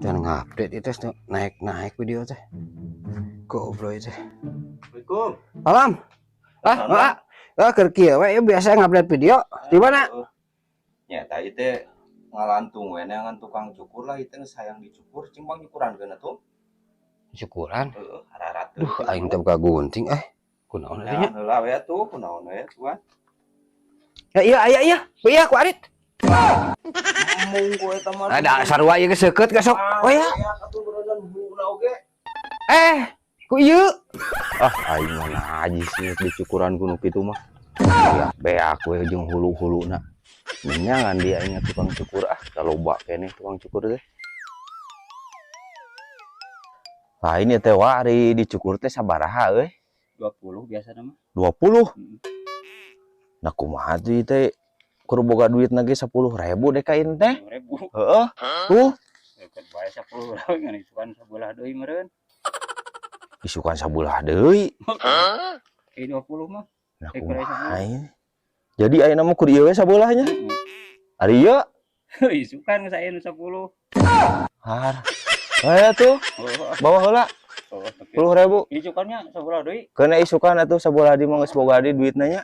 Dan ngupdate itu naik video teh. Goblok itu. Assalamualaikum. Malam. Mak. Keur kieu we biasa ngupdate video. Di mana? Ya, tadi teh ngalantung we ngan tukang cukur lah itu sayang dicukur, cimbang nyukuran tuh. Syukuran. Heeh, hararat. Duh, aing teh buka gunting kunaon Ya, nya? heula we tuh, kunaon we tuan. Ya iya. Iya ku arit. Monggo eta mah. Ada sarua ieu seukeut ka sok. Oh ya. Atuh berenang hubungna oge. Ku ieu. Aing mah najis sih dicukuran kuno kitu mah. Ya beak we jeung hulu-huluna. Menyangan dia ingat tukang cukur kaloba kene tukang cukur teh. Nah ini teh wari dicukur teh sabaraha euy? 20 biasa mah. 20. Nah kumaha teh kudu boga duit lagi 10.000 deh kain teh. 10.000. Heeh. Tuh. Keur bae 10 ngan isukan sabelah deui meureun. Isukan sabelah deui. Hah? 20 mah. Nah kumaha ini? Jadi ayeuna mah kudu ieu we sabelahnya. Ari ieu Isukan saya nu 10. har. Aya tuh. Bawa heula. 10.000. Isukannya sabelah deui. Kena isukan atuh sabelah di mah geus boga di duitna nya.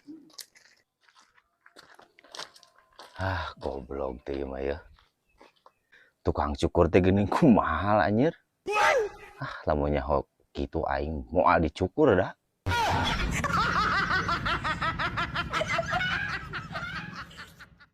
Goblok teh mah ya. Tukang cukur teh geuning kumaha anjir. Lamunnya hok kitu aing moal dicukur dah.